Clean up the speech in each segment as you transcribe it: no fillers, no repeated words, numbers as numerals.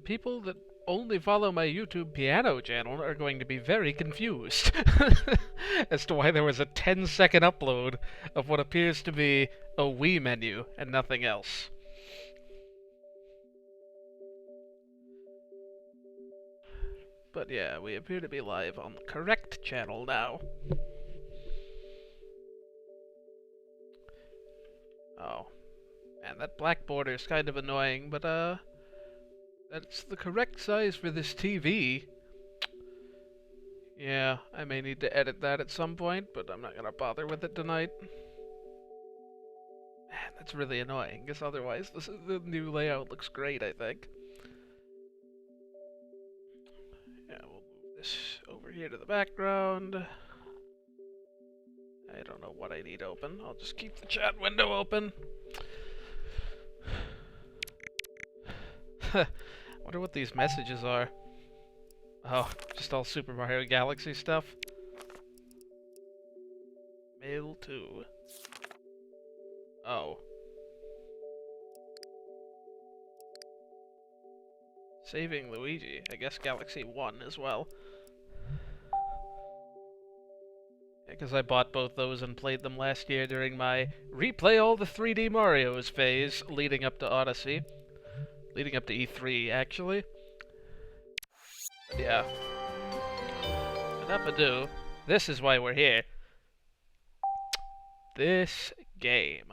People that only follow my YouTube piano channel are going to be very confused as to why there was a 10-second upload of what appears to be a Wii menu and nothing else. But yeah, we appear to be live on the correct channel now. Oh. Man, that black border is kind of annoying, but that's the correct size for this TV. Yeah, I may need to edit that at some point, but I'm not gonna bother with it tonight. Man, that's really annoying, because otherwise the new layout looks great, I think. Yeah, we'll move this over here to the background. I don't know what I need open. I'll just keep the chat window open. Wonder what these messages are. Oh, just all Super Mario Galaxy stuff. Mail 2. Oh. Saving Luigi. I guess Galaxy 1 as well. Yeah, because I bought both those and played them last year during my replay all the 3D Marios phase leading up to Odyssey. Leading up to E3, actually. But yeah. Enough ado. This is why we're here. This game.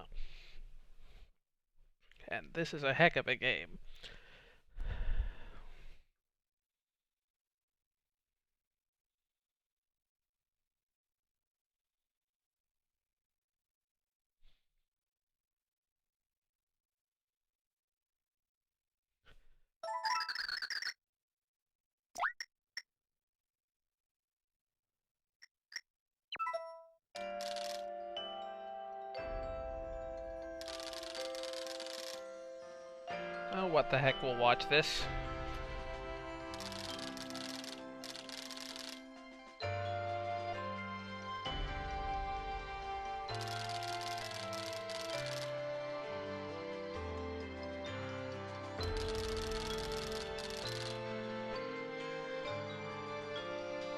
And this is a heck of a game. Oh, what the heck, we'll watch this.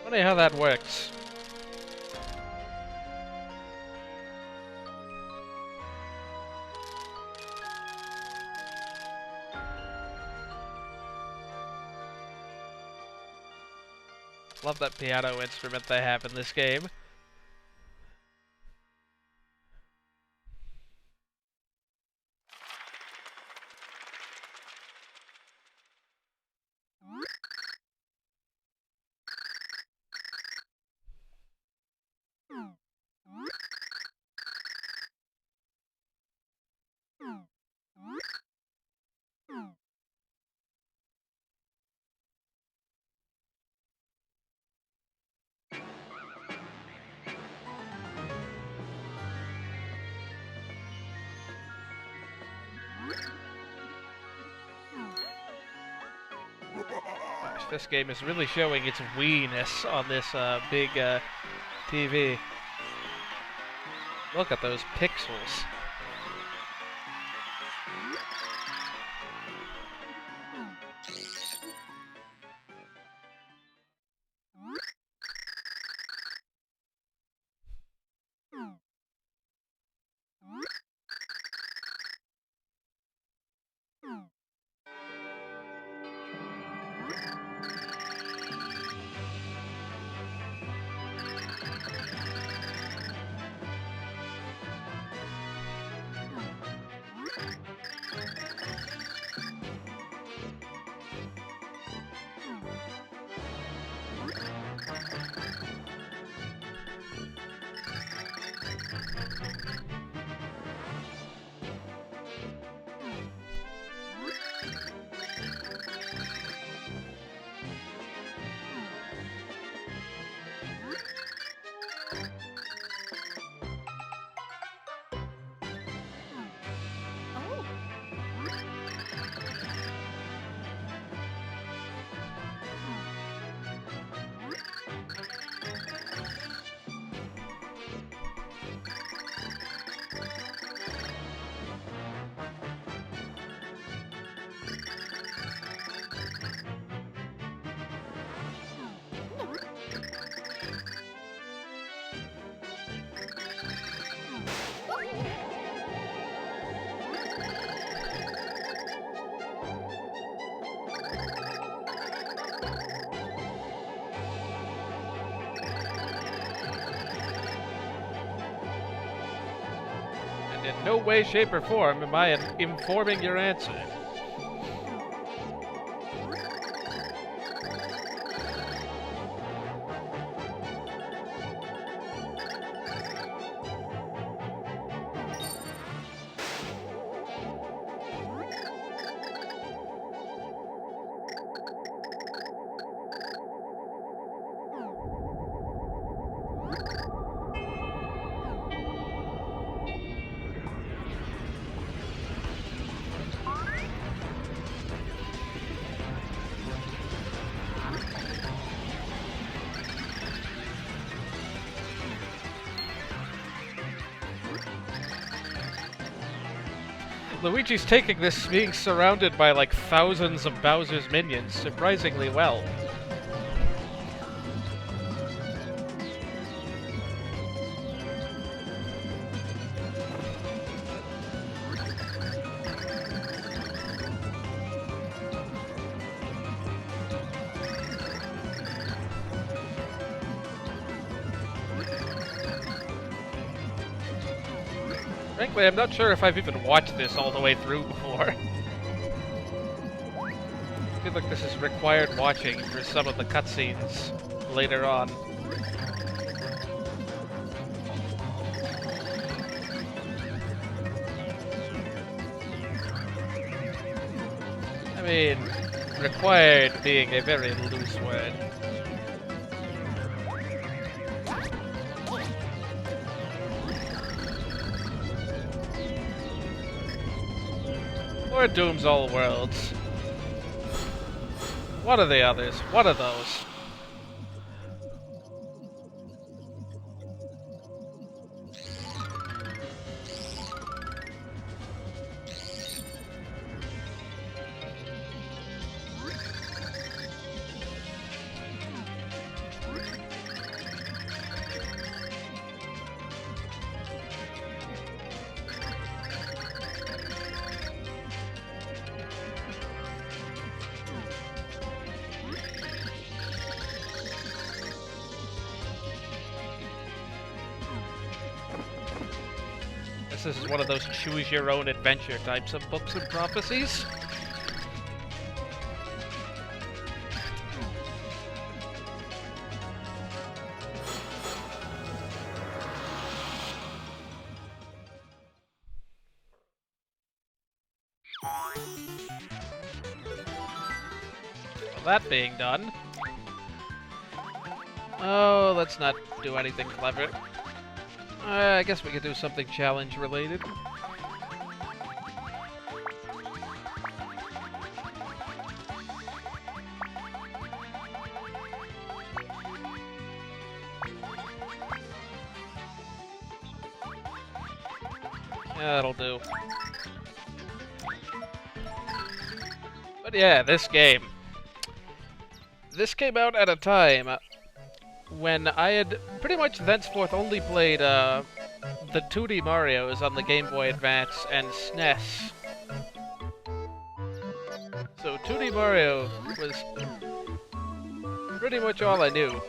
Funny how that works. Love that piano instrument they have in this game. Gosh, this game is really showing its wee-ness on this big TV. Look at those pixels. In no way, shape, or form am I informing your answer. Luigi's taking this being surrounded by like thousands of Bowser's minions surprisingly well. Frankly, I'm not sure if I've even watched this all the way through before. I feel like this is required watching for some of the cutscenes later on. I mean, required being a very loose word. Or Doom's All Worlds. What are the others? What are those? This is one of those choose-your-own-adventure types of books and prophecies. Well, that being done... Oh, let's not do anything clever. I guess we could do something challenge-related. Yeah, that'll do. But yeah, this game. This came out at a time when I had pretty much thenceforth only played the 2D Marios on the Game Boy Advance and SNES. So 2D Mario was pretty much all I knew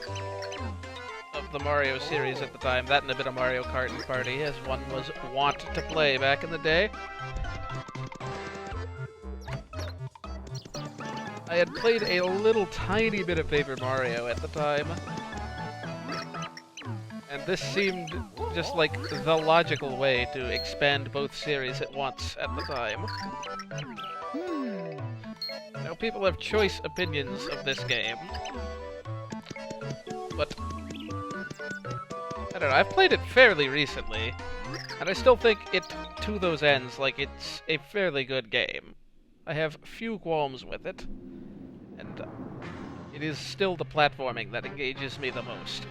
of the Mario series at the time. That and a bit of Mario Kart and Party, as one was wont to play back in the day. I had played a little tiny bit of Paper Mario at the time. And this seemed just like the logical way to expand both series at once at the time. Now, people have choice opinions of this game. But I don't know, I've played it fairly recently, and I still think it, to those ends, like, it's a fairly good game. I have few qualms with it, and it is still the platforming that engages me the most.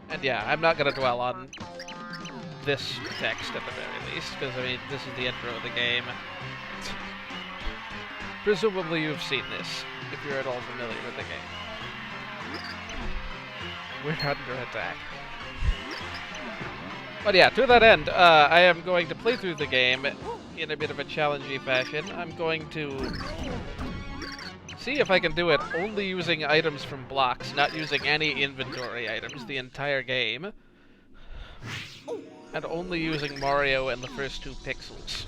And yeah, I'm not going to dwell on this text at the very least, because, I mean, this is the intro of the game. Presumably you've seen this, if you're at all familiar with the game. We're under attack. But yeah, to that end, I am going to play through the game in a bit of a challenging fashion. I'm going to see if I can do it only using items from blocks, not using any inventory items the entire game. And only using Mario and the first 2 Pixls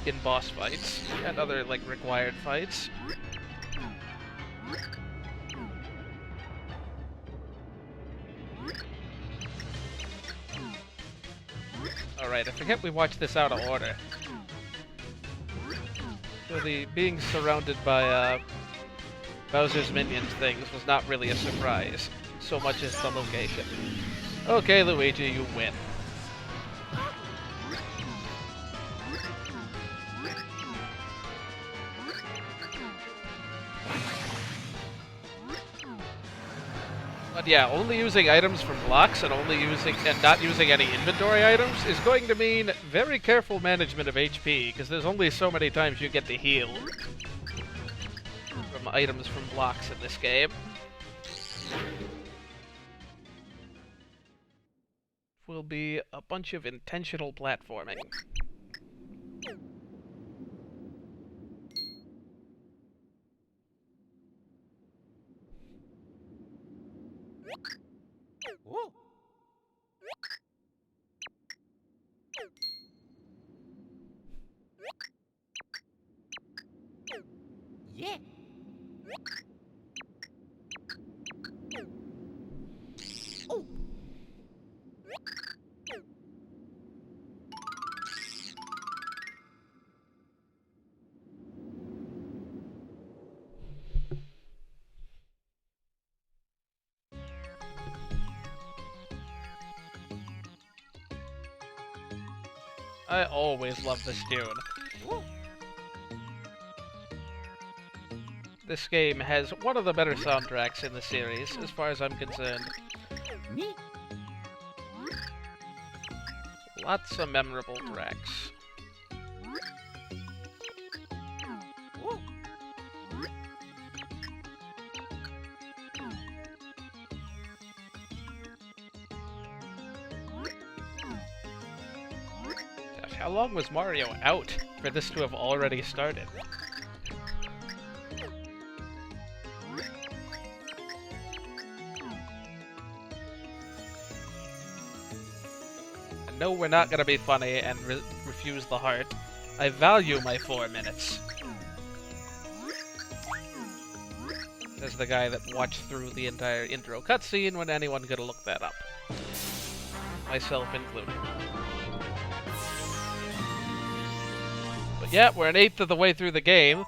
in boss fights and other, like, required fights. Alright, I forget we watched this out of order. So the being surrounded by Bowser's minions things was not really a surprise, so much as the location. Okay, Luigi, you win. But yeah, only using items from blocks and not using any inventory items is going to mean very careful management of HP, because there's only so many times you get to heal from items from blocks in this game. Will be a bunch of intentional platforming. Whoa. Yeah. Oh. I always love this tune. Whoa. This game has one of the better soundtracks in the series, as far as I'm concerned. Me. Lots of memorable tracks. Whoa. Gosh, how long was Mario out for this to have already started? No, we're not gonna be funny and refuse the heart. I value my 4 minutes. As the guy that watched through the entire intro cutscene when anyone could have looked that up. Myself included. But yeah, we're an eighth of the way through the game.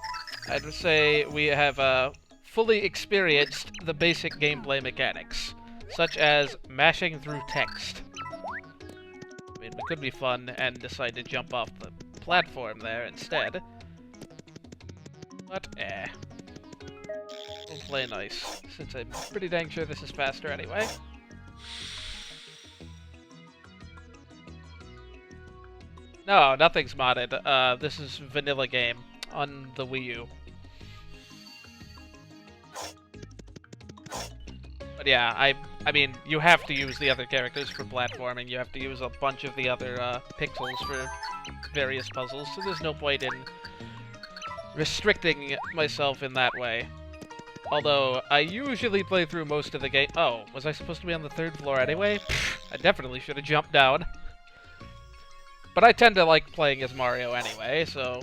I'd say we have fully experienced the basic gameplay mechanics, such as mashing through text. I mean, it could be fun and decide to jump off the platform there instead. But, we'll play nice, since I'm pretty dang sure this is faster anyway. No, nothing's modded. This is vanilla game on the Wii U. But yeah, I mean, you have to use the other characters for platforming. You have to use a bunch of the other pixels for various puzzles, so there's no point in restricting myself in that way. Although, I usually play through most of the game— oh, was I supposed to be on the 3rd floor anyway? I definitely should have jumped down. But I tend to like playing as Mario anyway, so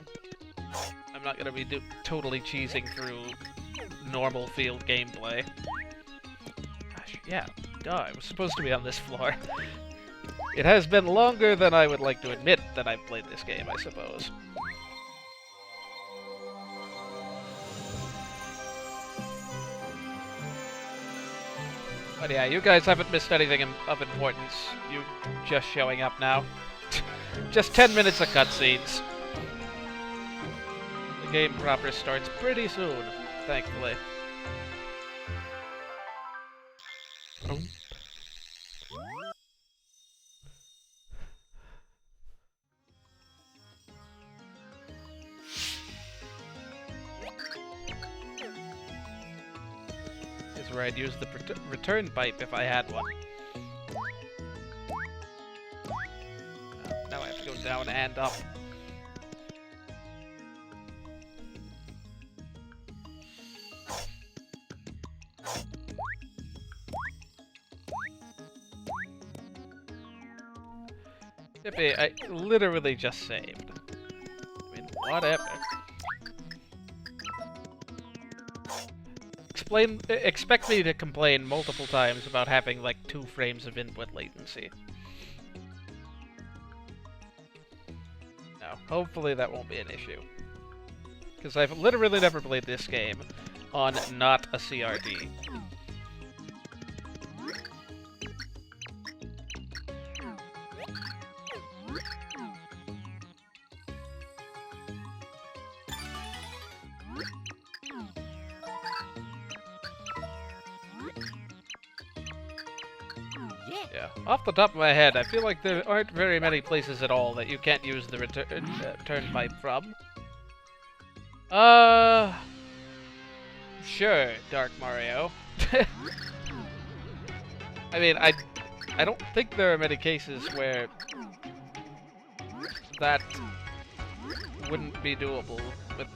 I'm not gonna be totally cheesing through normal field gameplay. Gosh, yeah, duh, I was supposed to be on this floor. It has been longer than I would like to admit that I've played this game, I suppose. But yeah, you guys haven't missed anything of importance. You just showing up now. Just 10 minutes of cutscenes. The game proper starts pretty soon, thankfully. Oh. Is where I'd use the return pipe if I had one. Now I have to go down and up. Tippy, I literally just saved. I mean, whatever. Expect me to complain multiple times about having like 2 frames of input latency. No, hopefully that won't be an issue. Because I've literally never played this game on not a CRT. Yeah, off the top of my head, I feel like there aren't very many places at all that you can't use the return pipe from. Sure, Dark Mario. I mean, I don't think there are many cases where that wouldn't be doable with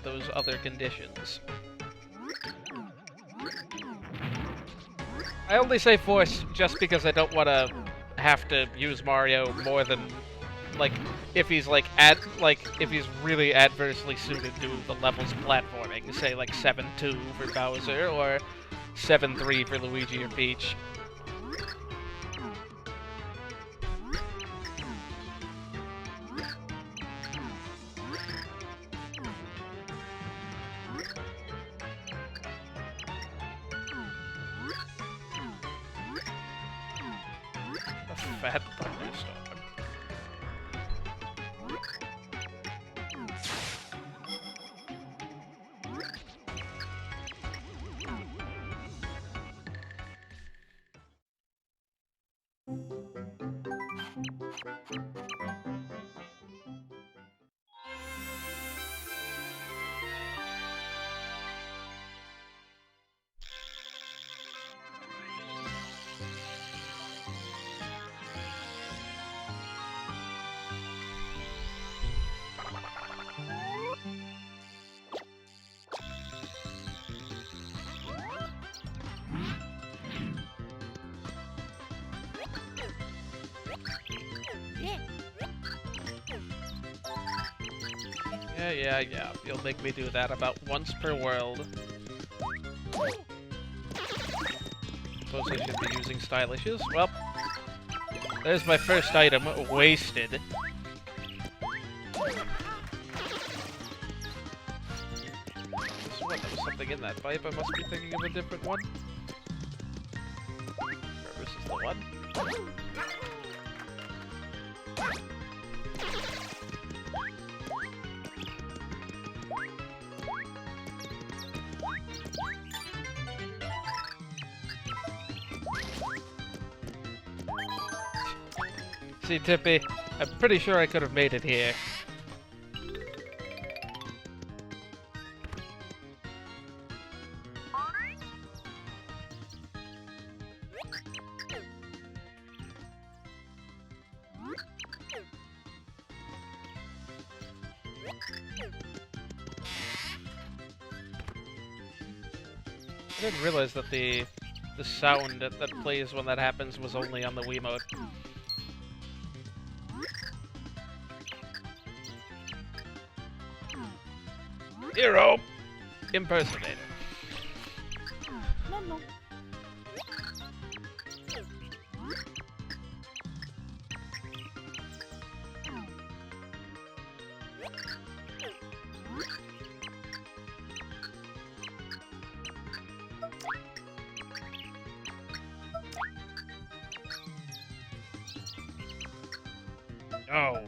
those other conditions. I only say force just because I don't want to have to use Mario more than, like, if he's if he's really adversely suited to the level's platforming, say like 7-2 for Bowser or 7-3 for Luigi or Peach. Fat thunderstorm. Yeah. You'll make me do that about once per world. Suppose I should be using stylishes. Well, there's my first item, wasted. This one, there was something in that pipe. I must be thinking of a different one. This is the one. See, Tippy, I'm pretty sure I could have made it here. I didn't realize that the sound that plays when that happens was only on the Wiimote. Hero! Impersonator. No. Oh.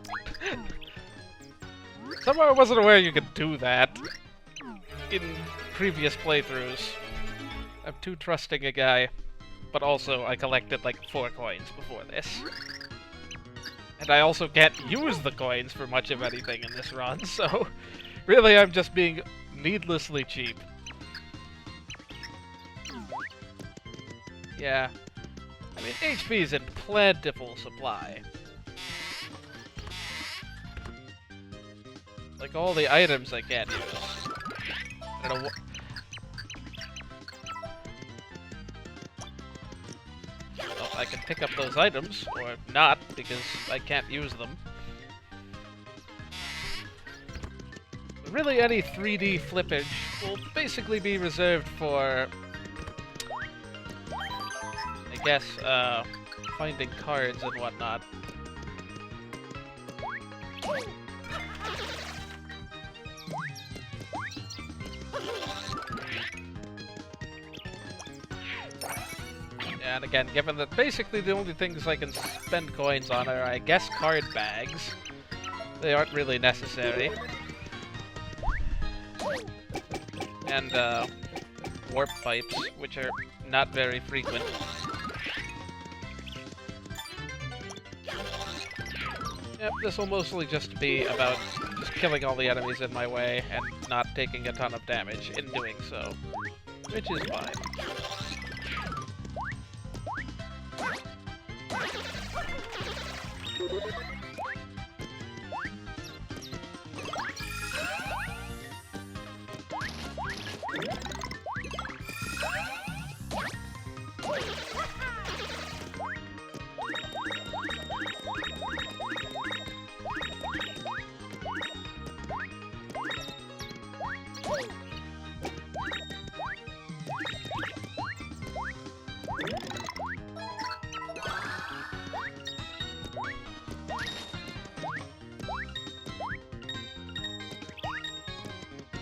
Somehow I wasn't aware you could do that in previous playthroughs. I'm too trusting a guy, but also I collected like 4 coins before this. And I also can't use the coins for much of anything in this run, so really I'm just being needlessly cheap. Yeah. I mean, HP's in plentiful supply. Like all the items I can't use. I don't know what. Oh, I can pick up those items, or not, because I can't use them. Really, any 3D flippage will basically be reserved for, I guess, finding cards and whatnot. And again, given that basically the only things I can spend coins on are, I guess, card bags, they aren't really necessary. And, warp pipes, which are not very frequent. Yep, this will mostly just be about just killing all the enemies in my way and not taking a ton of damage in doing so, which is fine.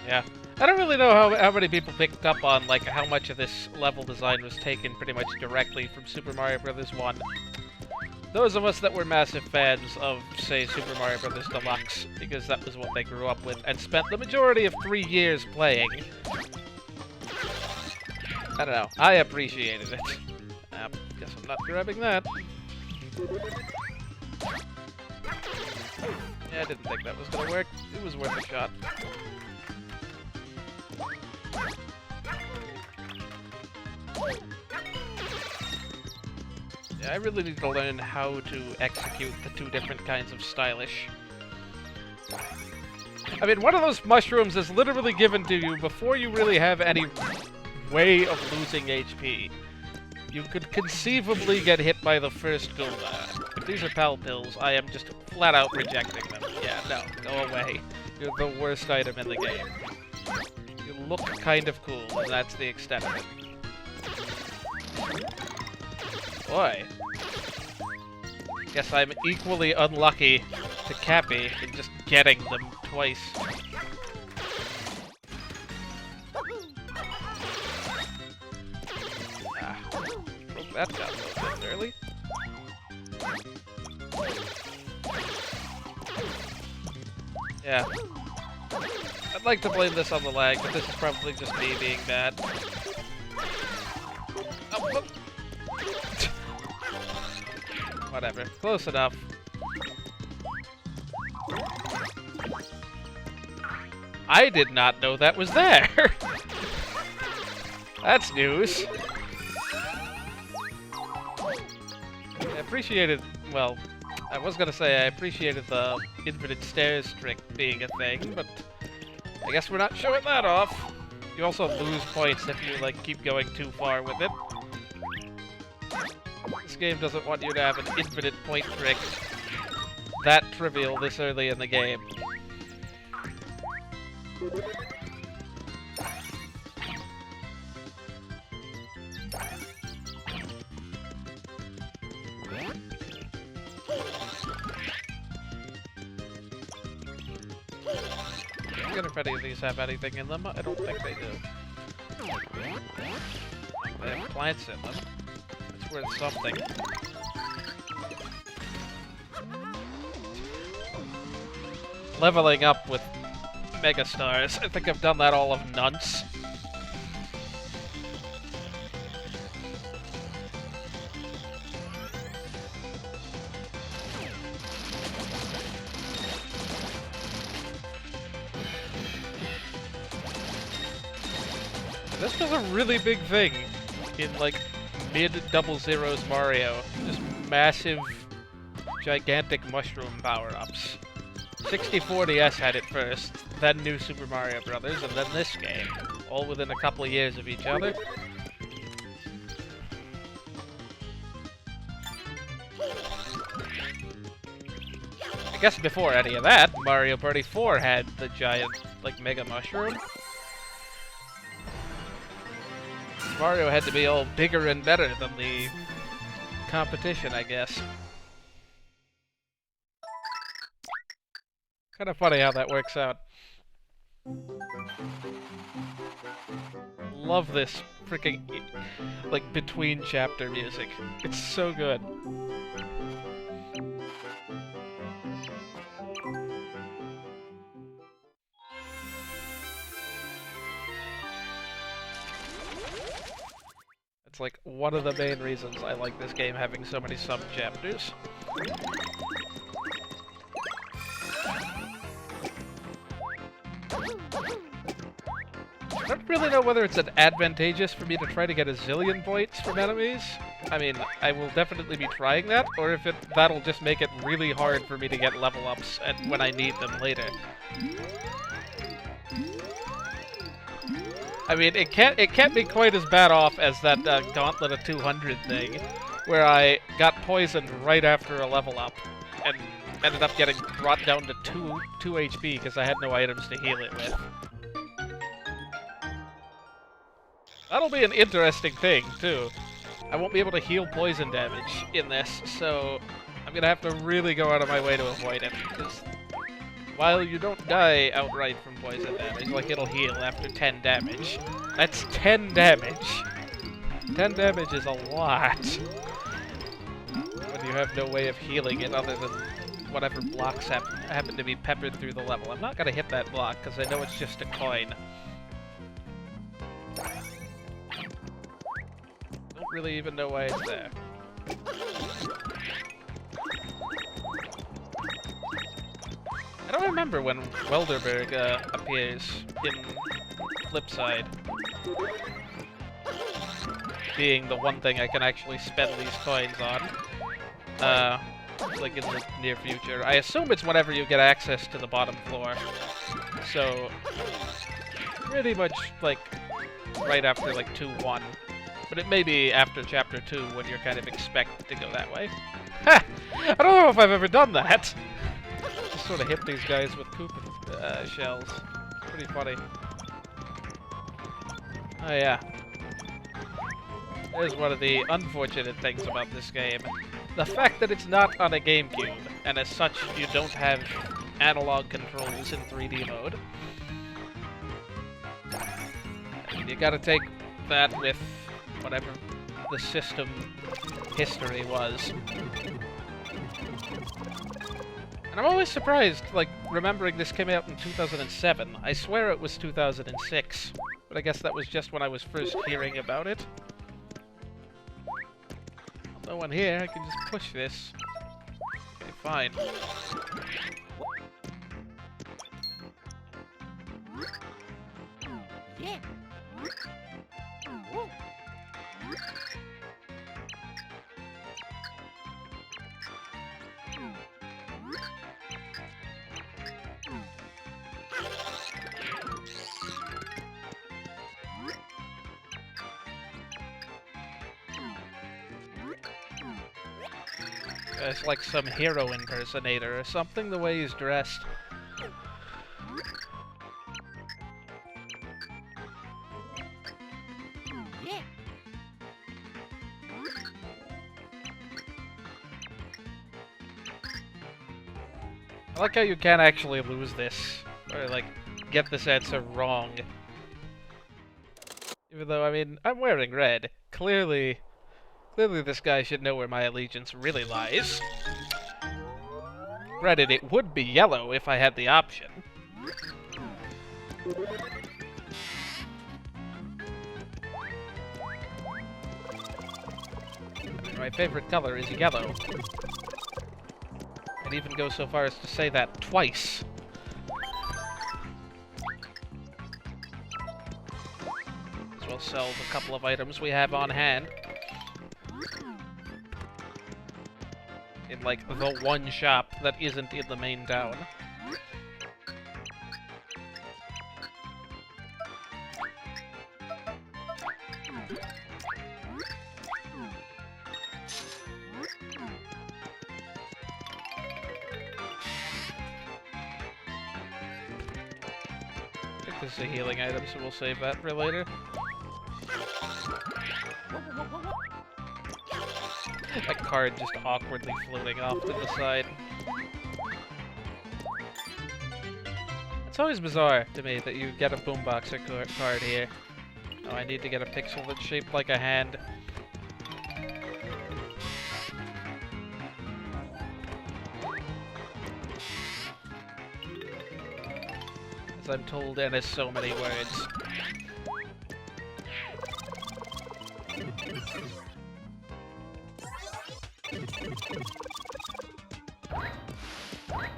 Yeah. I don't really know how many people picked up on, like, how much of this level design was taken pretty much directly from Super Mario Bros. 1. Those of us that were massive fans of, say, Super Mario Bros. Deluxe, because that was what they grew up with, and spent the majority of 3 years playing. I don't know. I appreciated it. Guess I'm not grabbing that. Yeah, I didn't think that was gonna work. It was worth a shot. Yeah, I really need to learn how to execute the two different kinds of stylish. I mean, one of those mushrooms is literally given to you before you really have any way of losing HP. You could conceivably get hit by the first Goomba. If these are Pal Pills, I am just flat out rejecting them. Yeah, no, go away. You're the worst item in the game. You look kind of cool, and that's the extent of it. Boy. Guess I'm equally unlucky to Cappy in just getting them twice. Ah, broke that down a little bit early. Yeah. I'd like to blame this on the lag, but this is probably just me being bad. Oh, oh. Whatever. Close enough. I did not know that was there! That's news. I appreciated, well, I was gonna say I appreciated the infinite stairs trick being a thing, but I guess we're not showing that off. You also lose points if you, like, keep going too far with it. This game doesn't want you to have an infinite point trick that trivial this early in the game. I wonder if any of these have anything in them. I don't think they do. They have plants in them. It's worth something. Leveling up with Mega Stars. I think I've done that all of nonce. This was a really big thing in, like, mid-Double Zero's Mario. Just massive, gigantic mushroom power-ups. 64DS had it first, then New Super Mario Bros., and then this game. All within a couple of years of each other. I guess before any of that, Mario Party 4 had the giant, like, Mega Mushroom. Mario had to be all bigger and better than the competition, I guess. Kind of funny how that works out. Love this freaking, like, between chapter music. It's so good. It's like one of the main reasons I like this game having so many sub-chapters. I don't really know whether it's advantageous for me to try to get a zillion points from enemies. I mean, I will definitely be trying that, or if that'll just make it really hard for me to get level ups when I need them later. I mean, it can't be quite as bad off as that Gauntlet of 200 thing, where I got poisoned right after a level up, and ended up getting brought down to 2 HP because I had no items to heal it with. That'll be an interesting thing, too. I won't be able to heal poison damage in this, so I'm gonna have to really go out of my way to avoid it, because while you don't die outright from poison damage, like it'll heal after 10 damage, that's 10 damage! 10 damage is a lot! When you have no way of healing it other than whatever blocks happen to be peppered through the level. I'm not gonna hit that block, because I know it's just a coin. Don't really even know why it's there. I don't remember when Welderberg appears in Flipside. Being the one thing I can actually spend these coins on. Like in the near future. I assume it's whenever you get access to the bottom floor. So, pretty much, like, right after, like, 2-1. But it may be after Chapter 2 when you're kind of expected to go that way. Ha! I don't know if I've ever done that! Just sort of hit these guys with Koopa shells. Pretty funny. Oh yeah. There's one of the unfortunate things about this game. The fact that it's not on a GameCube, and as such you don't have analog controls in 3D mode. And you gotta take that with whatever the system history was. And I'm always surprised, like, remembering this came out in 2007. I swear it was 2006, but I guess that was just when I was first hearing about it. No one here, I can just push this. Okay, fine. Yeah. Whoa. It's like some hero impersonator or something, the way he's dressed. Yeah. I like how you can't actually lose this, or like, get this answer wrong. Even though, I mean, I'm wearing red. Clearly this guy should know where my allegiance really lies. Granted, it would be yellow if I had the option. My favorite color is yellow. I'd even go so far as to say that twice. As well sell the couple of items we have on hand. In, like, the one shop that isn't in the main town. This is a healing item, so we'll save that for later. That card just awkwardly floating off to the side. It's always bizarre to me that you get a boomboxer card here. Oh, I need to get a pixel that's shaped like a hand. As I'm told, and it's so many words.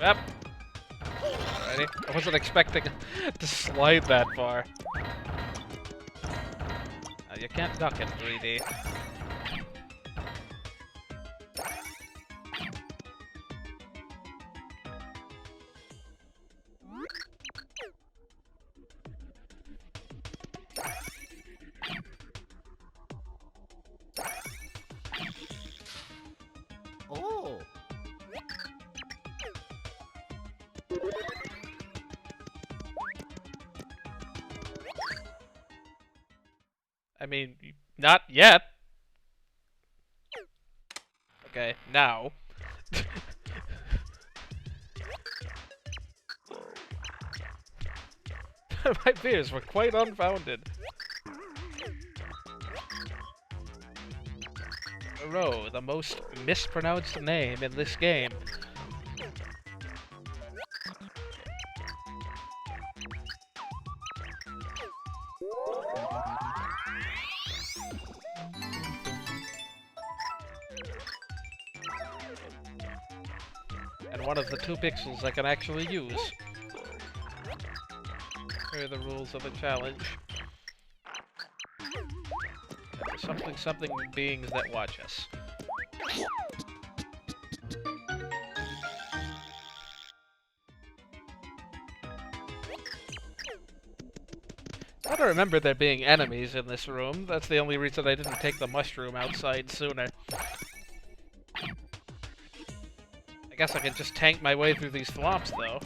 Yep. Alrighty. I wasn't expecting to slide that far. You can't duck in 3D. Oh. I mean, not yet. Okay, now. My fears were quite unfounded. Thoreau, the most mispronounced name in this game. And one of the 2 pixels I can actually use. Here are the rules of the challenge. Something beings that watch us. I don't remember there being enemies in this room. That's the only reason I didn't take the mushroom outside sooner. I guess I can just tank my way through these thwomps, though.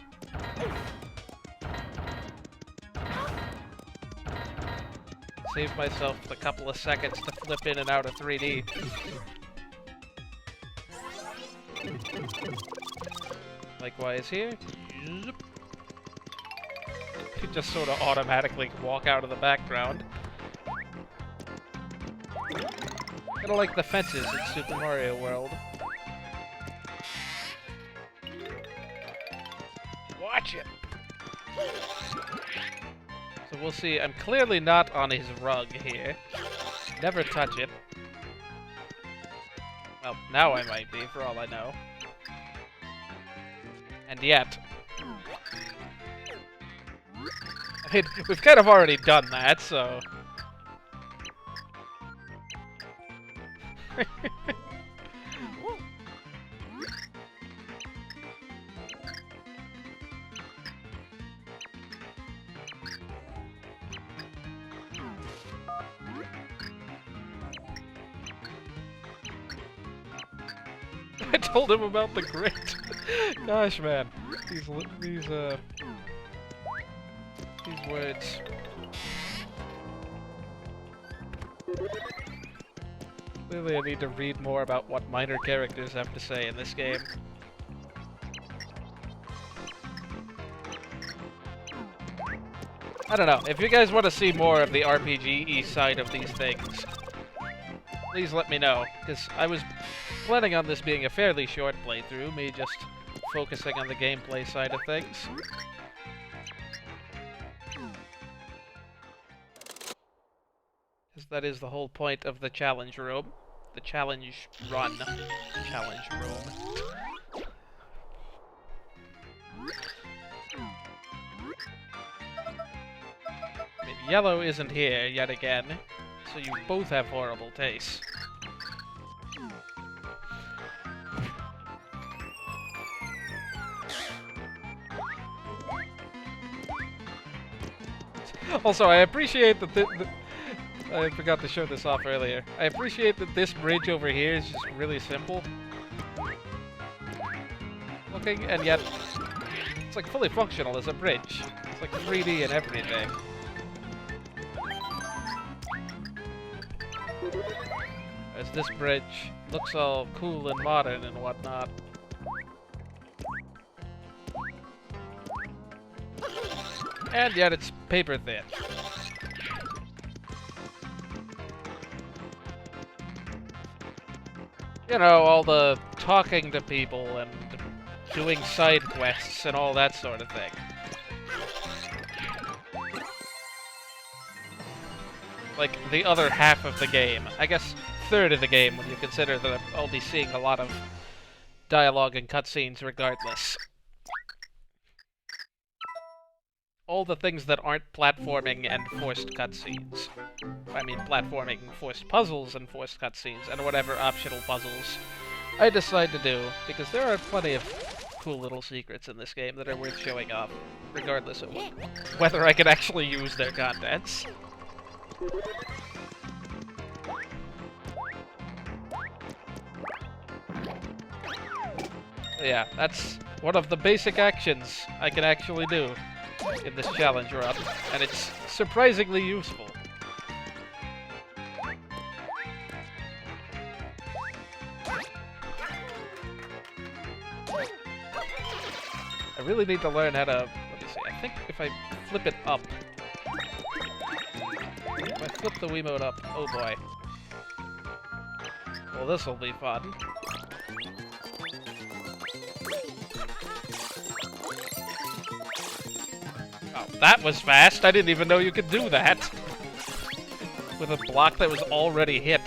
Save myself a couple of seconds to flip in and out of 3D. Likewise here. You just sort of automatically walk out of the background. Kinda like the fences in Super Mario World. Watch it! So we'll see. I'm clearly not on his rug here. Never touch it. Well, now I might be, for all I know. And yet... I mean, we've kind of already done that, so... I told him about the grit. Gosh, man, these words. Clearly, I need to read more about what minor characters have to say in this game. I don't know. If you guys want to see more of the RPG-y side of these things, please let me know, because I was planning on this being a fairly short playthrough, me just focusing on the gameplay side of things. Because that is the whole point of the challenge room. The challenge run. Challenge room. I mean, yellow isn't here yet again, so you both have horrible tastes. Also, I appreciate that I forgot to show this off earlier. I appreciate that this bridge over here is just really simple looking, and yet it's like fully functional as a bridge. like 3D and everything. As this bridge looks all cool and modern and whatnot. And yet it's paper thin. You know, all the talking to people and doing side quests and all that sort of thing. Like, the other half of the game. I guess third of the game when you consider that I'll be seeing a lot of dialogue and cutscenes regardless. All the things that aren't platforming and forced cutscenes. I mean, platforming, forced puzzles, and forced cutscenes, and whatever optional puzzles I decide to do, because there are plenty of cool little secrets in this game that are worth showing off, regardless of whether I can actually use their contents. Yeah, that's one of the basic actions I can actually do in this challenge run, and it's surprisingly useful. I really need to learn how to, let me see, I think if I flip it up, if I flip the Wiimote up, oh boy. Well, this'll be fun. Oh, that was fast! I didn't even know you could do that! With a block that was already hit.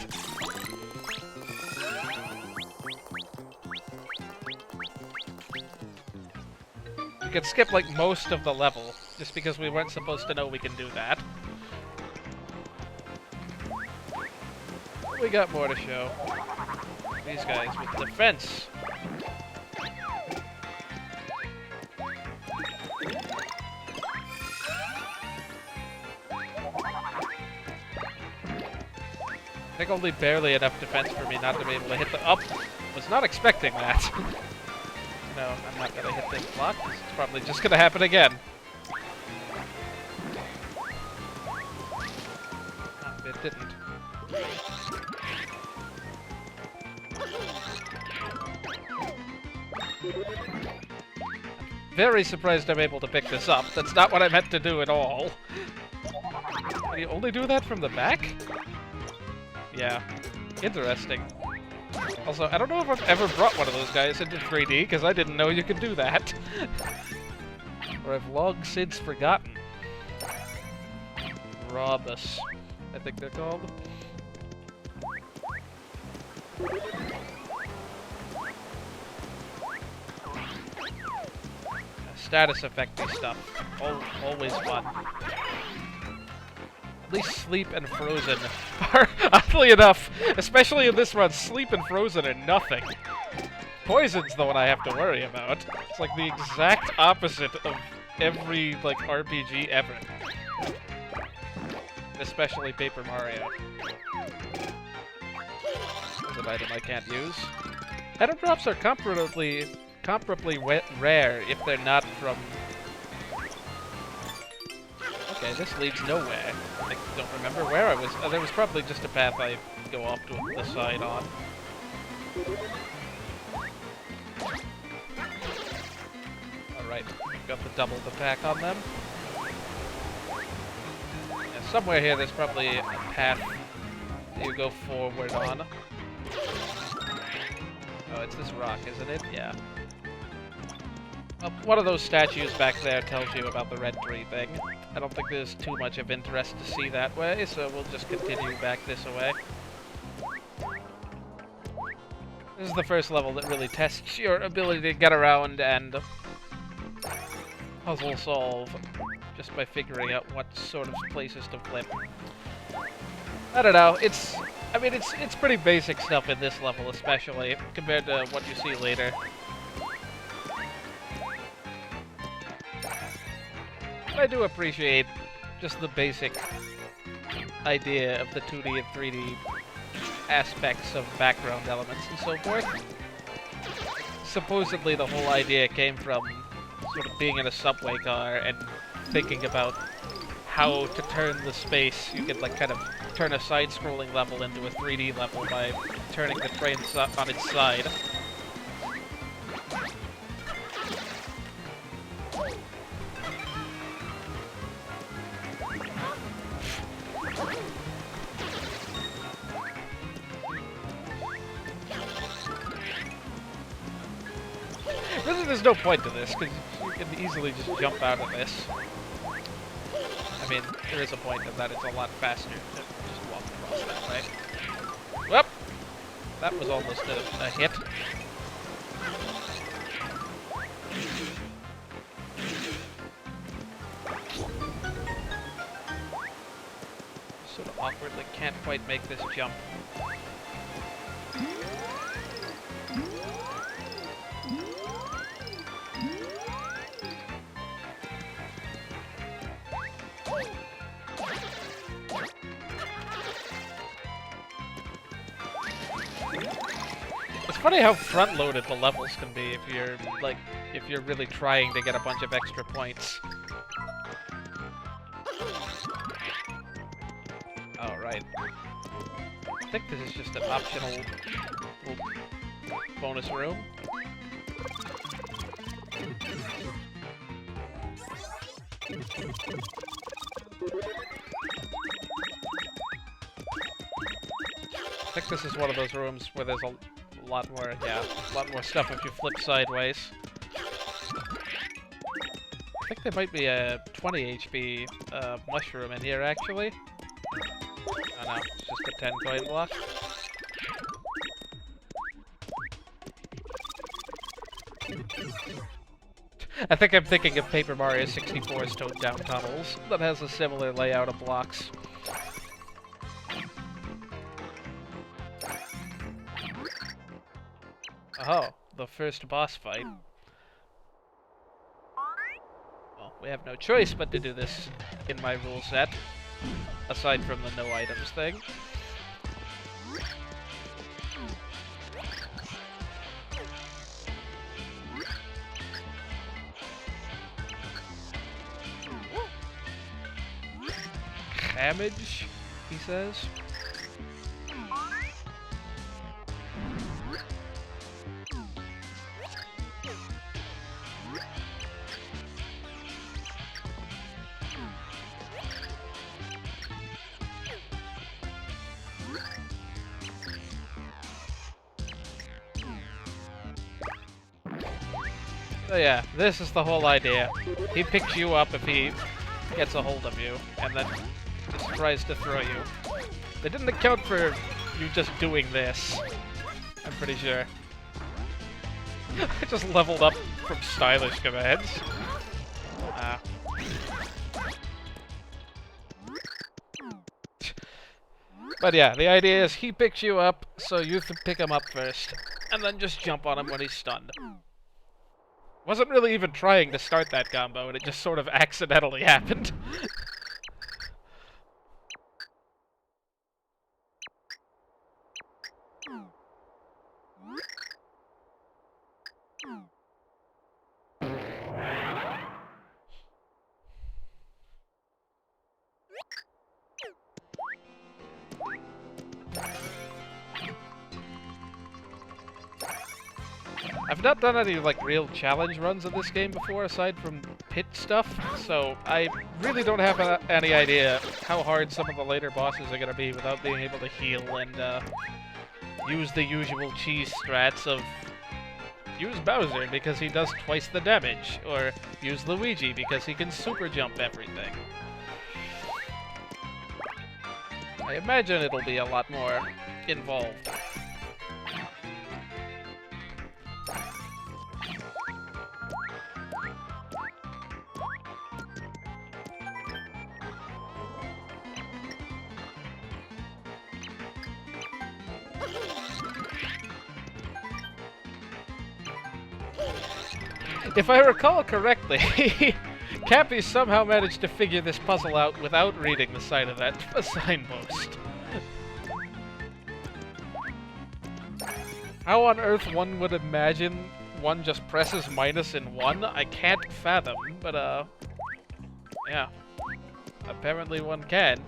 We could skip, like, most of the level, just because we weren't supposed to know we can do that. We got more to show. These guys with defense. I think only barely enough defense for me not to be able to hit the up. Was not expecting that. No, I'm not gonna hit this block. It's probably just gonna happen again. Oh, it didn't. Very surprised I'm able to pick this up. That's not what I meant to do at all. Can you only do that from the back? Yeah. Interesting. Also, I don't know if I've ever brought one of those guys into 3D, because I didn't know you could do that. Or I've long since forgotten. Robus, I think they're called. Status effecty stuff. Always fun. At least Sleep and Frozen are, oddly enough, especially in this run, Sleep and Frozen are nothing. Poison's the one I have to worry about. It's like the exact opposite of every, like, RPG ever. Especially Paper Mario. That's an item I can't use. Item drops are comparably rare if they're not from... Okay, this leads nowhere. I don't remember where I was. There was probably just a path I go off to the side on. Alright, got the double the pack on them. Yeah, somewhere here there's probably a path that you go forward on. Oh, it's this rock, isn't it? Yeah. Well, one of those statues back there tells you about the red tree thing. I don't think there's too much of interest to see that way, so we'll just continue back this way. This is the first level that really tests your ability to get around and puzzle solve just by figuring out what sort of places to flip. I don't know, it's pretty basic stuff in this level especially, compared to what you see later. I do appreciate just the basic idea of the 2D and 3D aspects of background elements and so forth. Supposedly the whole idea came from sort of being in a subway car and thinking about how to turn the space. You could like kind of turn a side-scrolling level into a 3D level by turning the train on its side. Really, there's no point to this, because you can easily just jump out of this. I mean, there is a point in that it's a lot faster to just walk across that way. Whoop! That was almost a hit. Sort of awkwardly can't quite make this jump. It's funny how front-loaded the levels can be if you're really trying to get a bunch of extra points. Oh, right. I think this is just an optional little bonus room. I think this is one of those rooms where there's a lot more stuff if you flip sideways. I think there might be a 20 HP mushroom in here, actually. Oh no, it's just a 10 coin block. I think I'm thinking of Paper Mario 64's Toad Down Tunnels, that has a similar layout of blocks. Oh, the first boss fight. Well, we have no choice but to do this in my rule set, aside from the no items thing. Damage, he says. So yeah, this is the whole idea. He picks you up if he gets a hold of you, and then just tries to throw you. They didn't account for you just doing this, I'm pretty sure. I just leveled up from stylish commands. But yeah, the idea is he picks you up, so you can pick him up first, and then just jump on him when he's stunned. Wasn't really even trying to start that combo, and it just sort of accidentally happened. I've not done any, like, real challenge runs of this game before, aside from pit stuff, so I really don't have any idea how hard some of the later bosses are gonna be without being able to heal and, use the usual cheese strats of use Bowser because he does twice the damage, or use Luigi because he can super jump everything. I imagine it'll be a lot more involved. If I recall correctly, Cappy somehow managed to figure this puzzle out without reading the side of that signpost. How on earth one would imagine one just presses minus in one, I can't fathom, but Yeah. Apparently one can.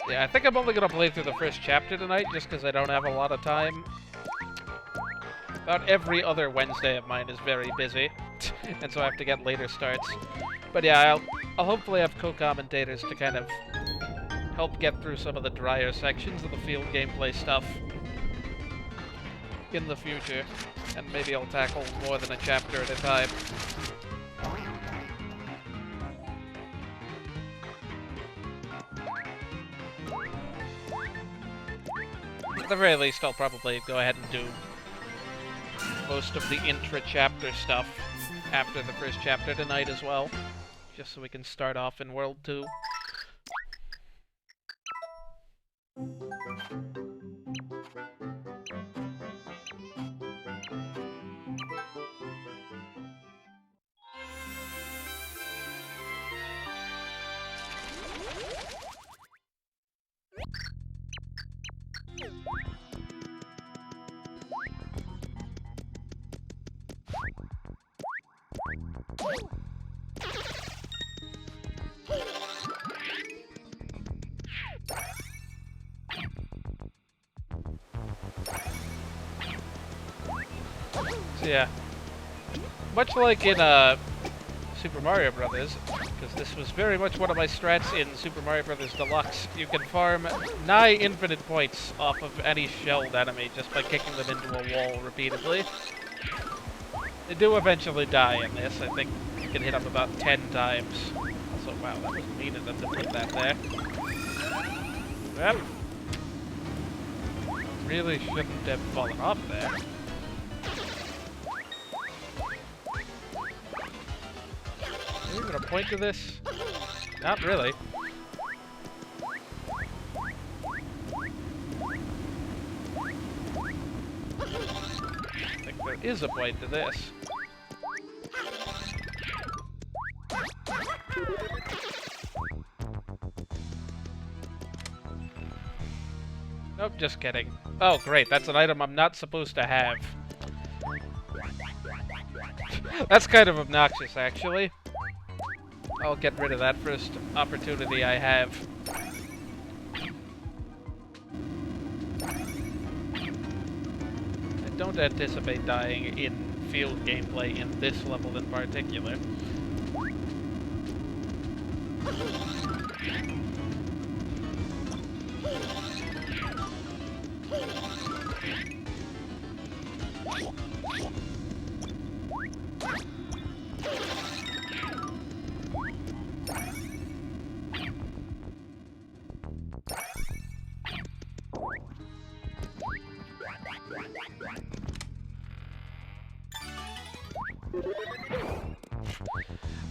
Yeah, I think I'm only gonna play through the first chapter tonight, just because I don't have a lot of time. About every other Wednesday of mine is very busy, and so I have to get later starts. But yeah, I'll hopefully have co-commentators to kind of help get through some of the drier sections of the field gameplay stuff in the future, and maybe I'll tackle more than a chapter at a time. At the very least, I'll probably go ahead and do most of the intra-chapter stuff after the first chapter tonight as well, just so we can start off in World 2. So yeah, much like in Super Mario Brothers, because this was very much one of my strats in Super Mario Brothers Deluxe, you can farm nigh infinite points off of any shelled enemy just by kicking them into a wall repeatedly. They do eventually die in this. I think you can hit them about 10 times. Also, wow, that was mean of them to put that there. Yep. Really shouldn't have fallen off there. Is there even a point to this? Not really. I think there is a point to this. Nope, just kidding. Oh, great, that's an item I'm not supposed to have. That's kind of obnoxious, actually. I'll get rid of that first opportunity I have. I don't anticipate dying in field gameplay in this level in particular.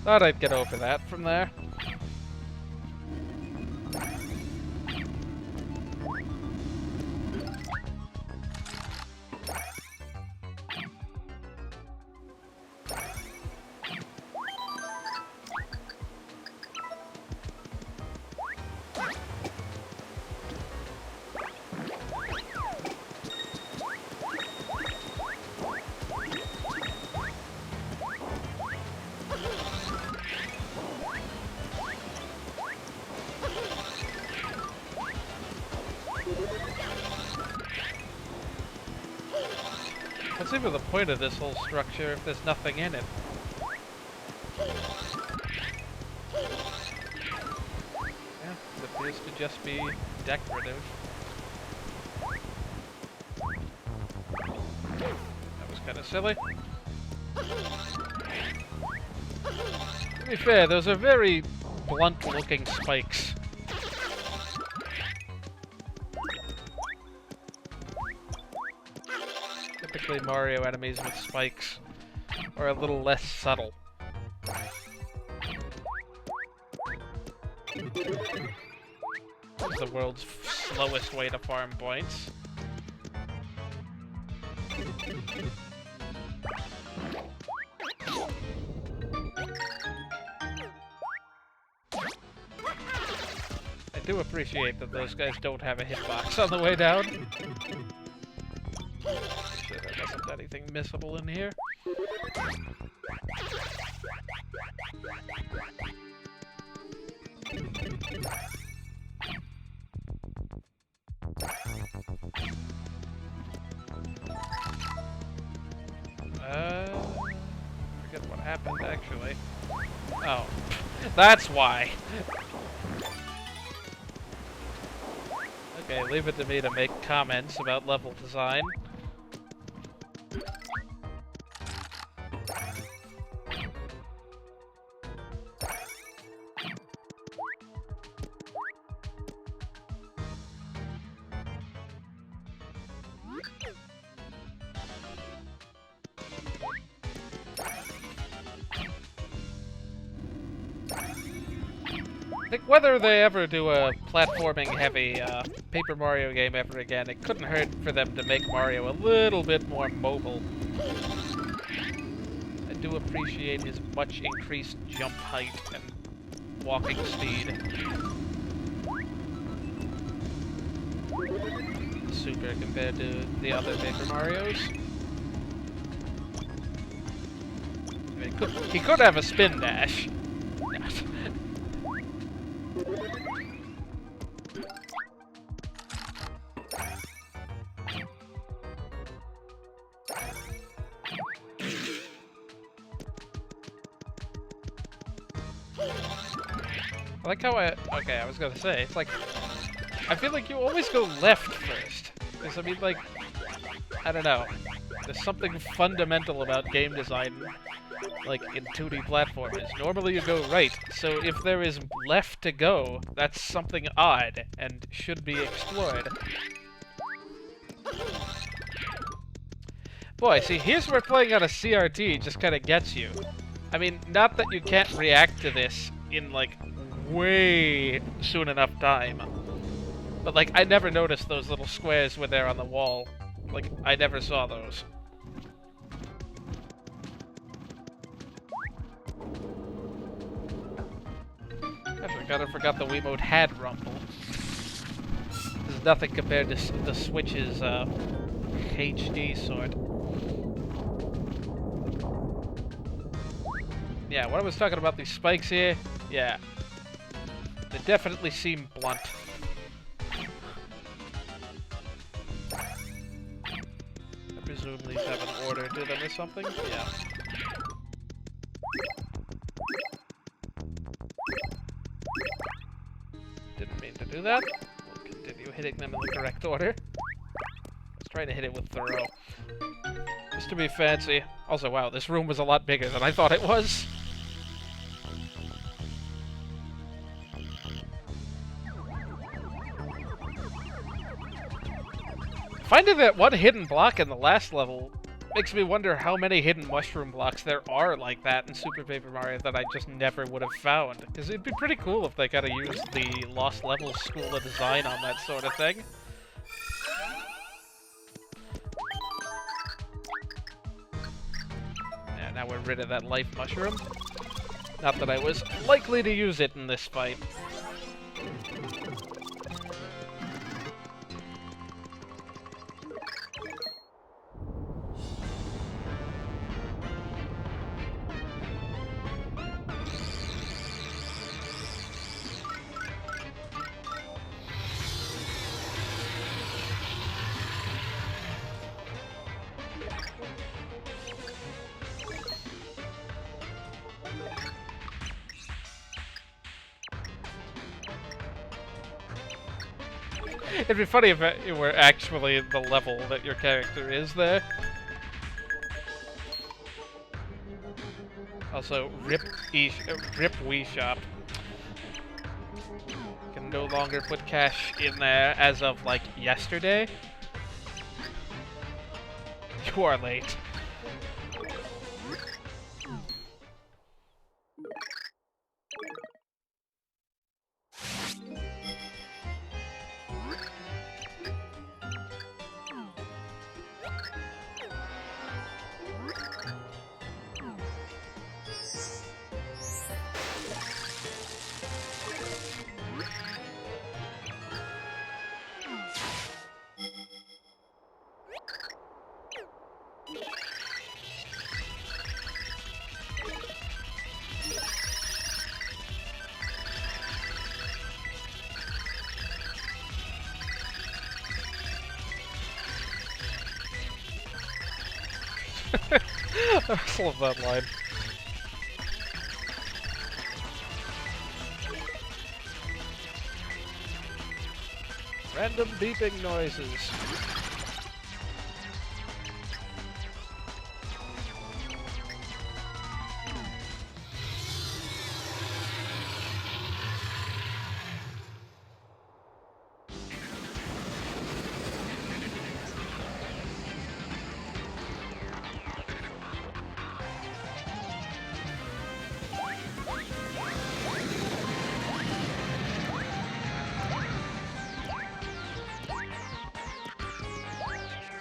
Thought I'd get over that from there. What's even the point of this whole structure if there's nothing in it? Yeah, it appears to just be decorative. That was kind of silly. To be fair, those are very blunt-looking spikes. Typically Mario enemies with spikes are a little less subtle. It's the world's slowest way to farm points. I do appreciate that those guys don't have a hitbox on the way down. Sure there wasn't anything missable in here. Forget what happened actually. Oh, that's why. Okay, leave it to me to make comments about level design. I think whether they ever do a platforming-heavy Paper Mario game ever again, it couldn't hurt for them to make Mario a little bit more mobile. I do appreciate his much increased jump height and walking speed. Super compared to the other Paper Marios. I mean, he could have a spin dash. I like how okay, I was gonna say, it's like, I feel like you always go left first. Because, I mean, like, I don't know. There's something fundamental about game design, like, in 2D platformers. Normally you go right, so if there is left to go, that's something odd, and should be explored. Boy, see, here's where playing on a CRT just kind of gets you. I mean, not that you can't react to this in, like, way soon enough time. But, like, I never noticed those little squares were there on the wall. Like, I never saw those. I kinda forgot the Wiimote had rumble. This is nothing compared to the Switch's, HD sort. Yeah, when I was talking about these spikes here, yeah. They definitely seem blunt. I presume these have an order to them or something? Yeah. Didn't mean to do that. We'll continue hitting them in the correct order. Let's try to hit it with Thoreau. Just to be fancy. Also, wow, this room was a lot bigger than I thought it was. Finding that one hidden block in the last level makes me wonder how many hidden mushroom blocks there are like that in Super Paper Mario that I just never would have found. Because it'd be pretty cool if they kind of used the Lost Levels school of design on that sort of thing. Yeah, now we're rid of that life mushroom. Not that I was likely to use it in this fight. It'd be funny if it were actually the level that your character is there. Also, rip Wii Shop. Can no longer put cash in there as of, like, yesterday. You are late. I just love that line. Random beeping noises.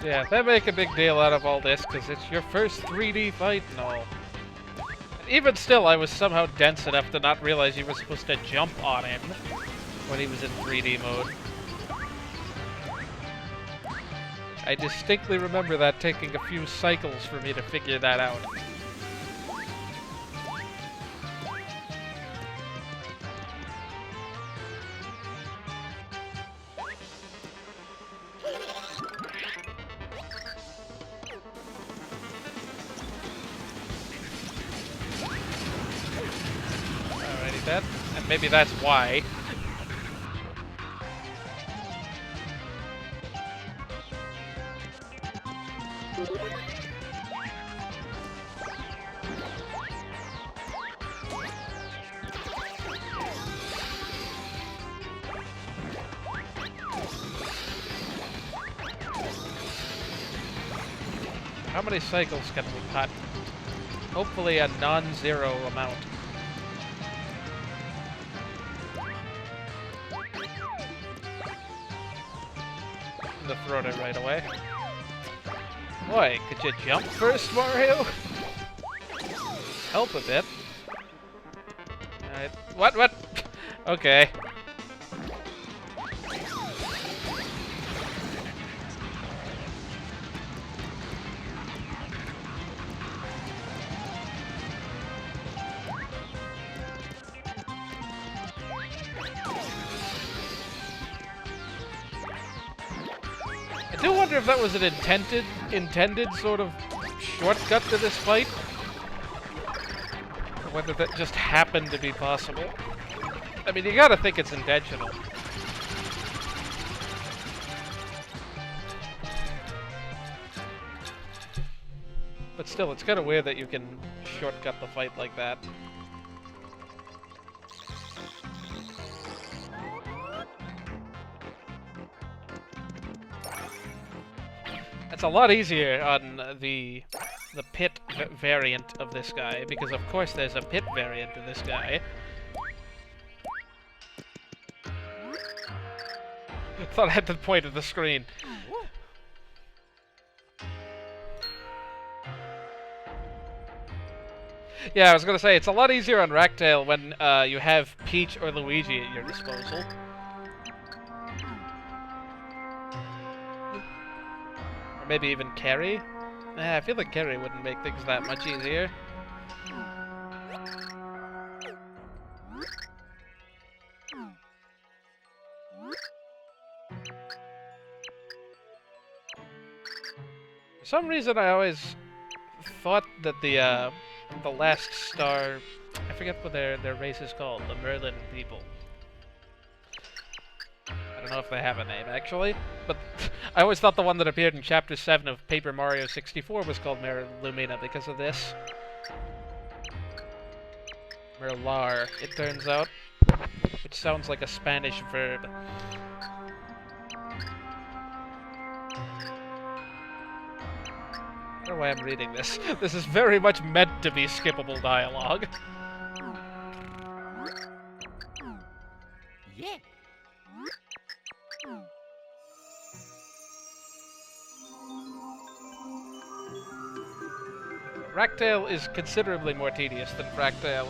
Yeah, they make a big deal out of all this because it's your first 3D fight and all. Even still, I was somehow dense enough to not realize you were supposed to jump on him when he was in 3D mode. I distinctly remember that taking a few cycles for me to figure that out. And maybe that's why. How many cycles can we cut? Hopefully a non-zero amount. To throw it right away. Boy, could you jump first, Mario? Help a bit. Alright. What? Okay. I do wonder if that was an intended sort of shortcut to this fight. Or whether that just happened to be possible. I mean, you gotta think it's intentional. But still, it's kind of weird that you can shortcut the fight like that. It's a lot easier on the pit variant of this guy, because of course there's a pit variant of this guy. Thought I had the point of the screen. Yeah, I was gonna say, it's a lot easier on Ractail when you have Peach or Luigi at your disposal. Or maybe even Carrie? I feel like Carrie wouldn't make things that much easier. For some reason I always thought that the last star, I forget what their race is called, the Merlin people. I don't know if they have a name, actually, but I always thought the one that appeared in Chapter 7 of Paper Mario 64 was called Merlumina because of this. Merlar, it turns out, which sounds like a Spanish verb. I don't know why I'm reading this. This is very much meant to be skippable dialogue. Yeah. Ractail is considerably more tedious than Fractail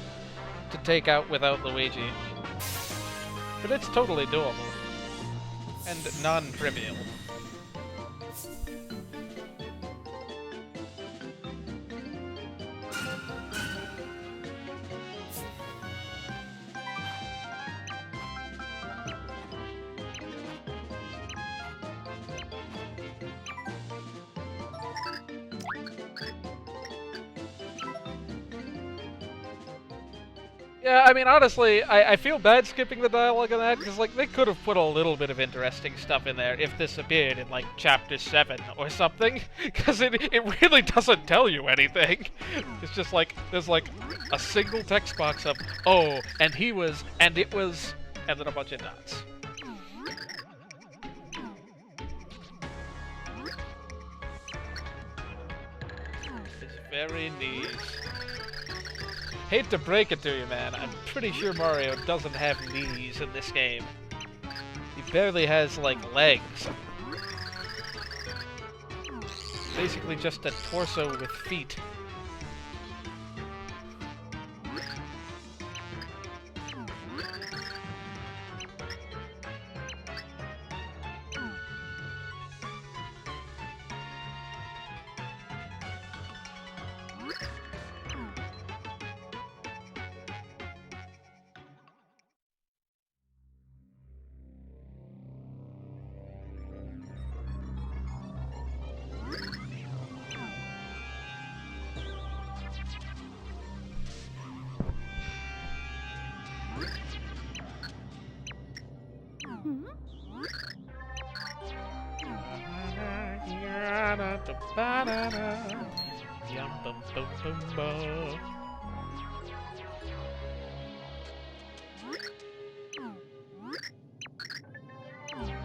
to take out without Luigi. But it's totally doable. And non-trivial. Yeah, I mean, honestly, I feel bad skipping the dialogue on that, because, like, they could have put a little bit of interesting stuff in there if this appeared in, like, Chapter 7 or something, because it really doesn't tell you anything. It's just, like, there's, like, a single text box of, oh, and he was, and it was, and then a bunch of dots. His very knees. Hate to break it to you, man. I'm pretty sure Mario doesn't have knees in this game. He barely has, like, legs. Basically just a torso with feet.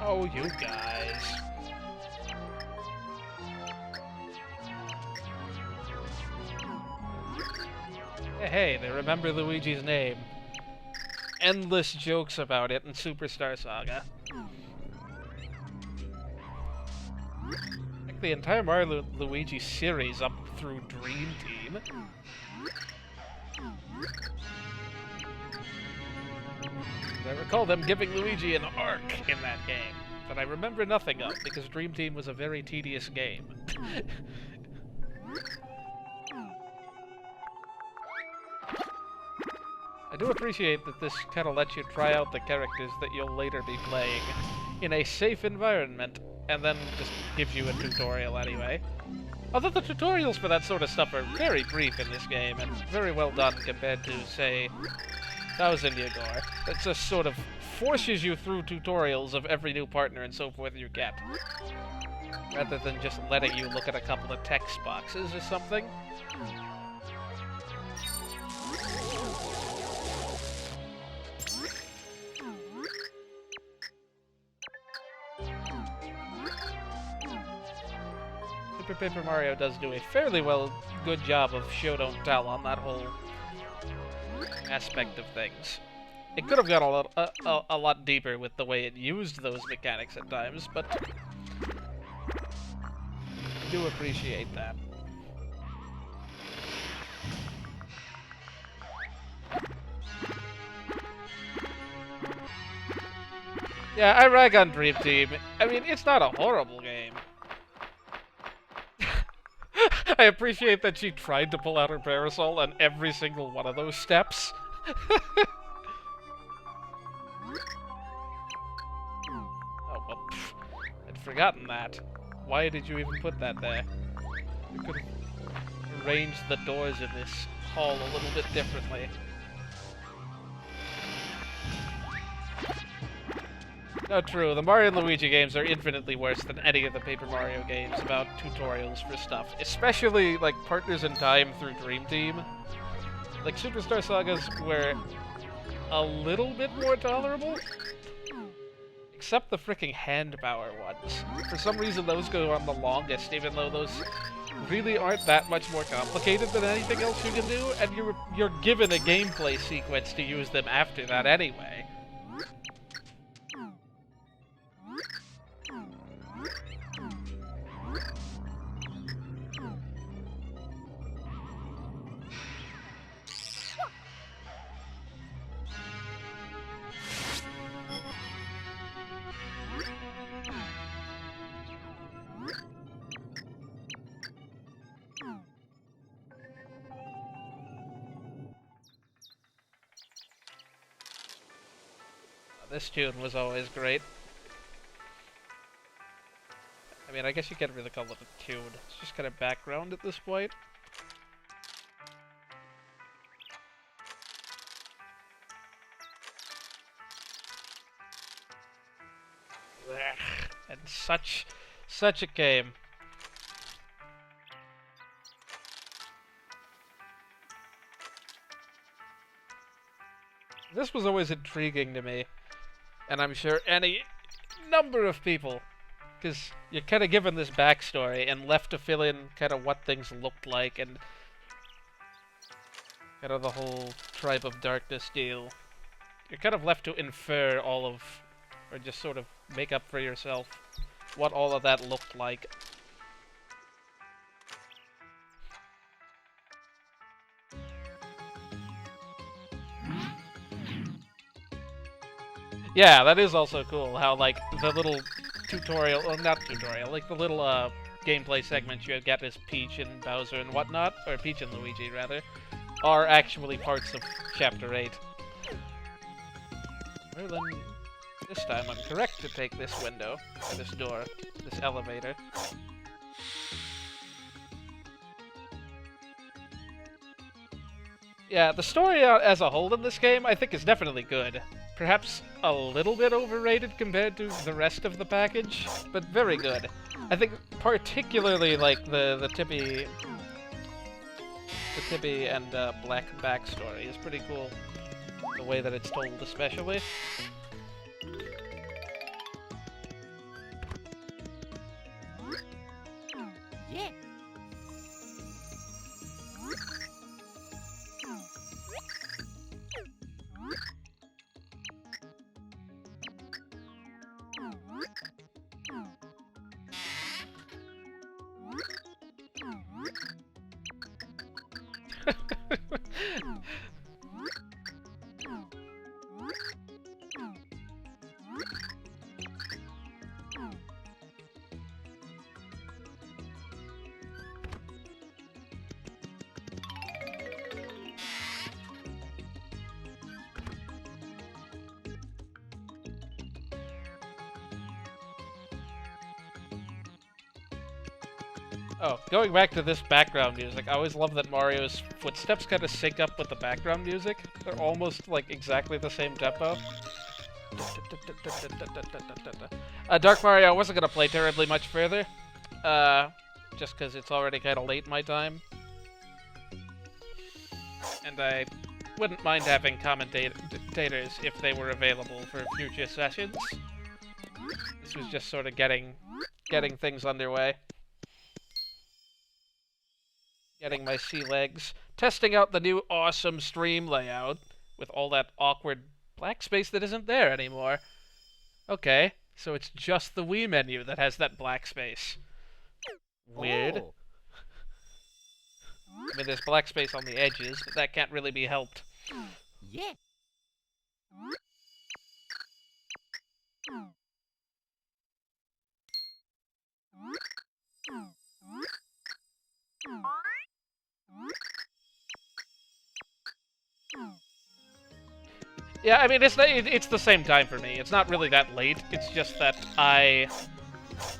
Oh, you guys. Hey, they remember Luigi's name. Endless jokes about it in Superstar Saga. Like the entire Mario Luigi series up through Dream Team. I recall them giving Luigi an arc in that game that I remember nothing of because Dream Team was a very tedious game. I do appreciate that this kind of lets you try out the characters that you'll later be playing in a safe environment, and then just gives you a tutorial anyway. Although the tutorials for that sort of stuff are very brief in this game, and very well done compared to, say, Thousand Year Door. It just sort of forces you through tutorials of every new partner and so forth you get, rather than just letting you look at a couple of text boxes or something. Super Paper Mario does do a fairly good job of show don't tell on that whole aspect of things. It could have gone a lot deeper with the way it used those mechanics at times, but I do appreciate that. Yeah, I rag on Dream Team. I mean, it's not a horrible game. I appreciate that she tried to pull out her parasol on every single one of those steps. Oh, well, I'd forgotten that. Why did you even put that there? You could have arranged the doors in this hall a little bit differently. No, true. The Mario and Luigi games are infinitely worse than any of the Paper Mario games about tutorials for stuff. Especially, like, Partners in Time through Dream Team. Like, Superstar Sagas were a little bit more tolerable. Except the fricking hand power ones. For some reason, those go on the longest, even though those really aren't that much more complicated than anything else you can do, and you're given a gameplay sequence to use them after that anyway. This tune was always great. I mean, I guess you can't really call it a tune. It's just kind of background at this point. such a game. This was always intriguing to me, and I'm sure any number of people, because you're kind of given this backstory and left to fill in kind of what things looked like and kind of the whole Tribe of Darkness deal. You're kind of left to infer all of, or just sort of make up for yourself what all of that looked like. Yeah, that is also cool, how, like, the little tutorial, well, not tutorial, like the little, gameplay segments you get as Peach and Bowser and whatnot, or Peach and Luigi, rather, are actually parts of Chapter 8. Well then, this time I'm correct to take this window, or this door, this elevator. Yeah, the story as a whole in this game, I think, is definitely good. Perhaps a little bit overrated compared to the rest of the package, but very good. I think particularly, like, the Tibby and Black backstory is pretty cool. The way that it's told, especially. Yeah. Oh, going back to this background music, I always love that Mario's footsteps kind of sync up with the background music. They're almost, like, exactly the same tempo. Dark Mario, I wasn't gonna play terribly much further. Just because it's already kind of late my time. And I wouldn't mind having commentators if they were available for future sessions. This was just sort of getting things underway. Getting my sea legs. Testing out the new awesome stream layout with all that awkward black space that isn't there anymore. Okay, so it's just the Wii menu that has that black space. Weird. Oh. I mean, there's black space on the edges, but that can't really be helped. Yeah. Yeah, I mean, it's the same time for me. It's not really that late. It's just that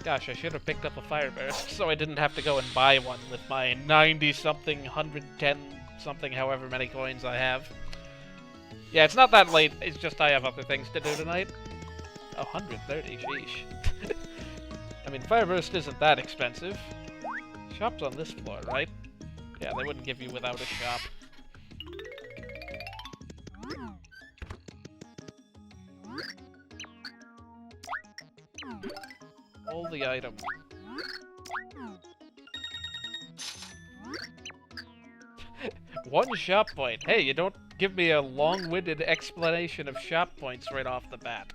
gosh, I should have picked up a Fire Burst, so I didn't have to go and buy one with my 90-something, 110-something, however many coins I have. Yeah, it's not that late. It's just I have other things to do tonight. 130, sheesh. I mean, Fire Burst isn't that expensive. Shop's on this floor, right? Yeah, they wouldn't give you without a shop. All the items. One shop point. Hey, you don't give me a long-winded explanation of shop points right off the bat.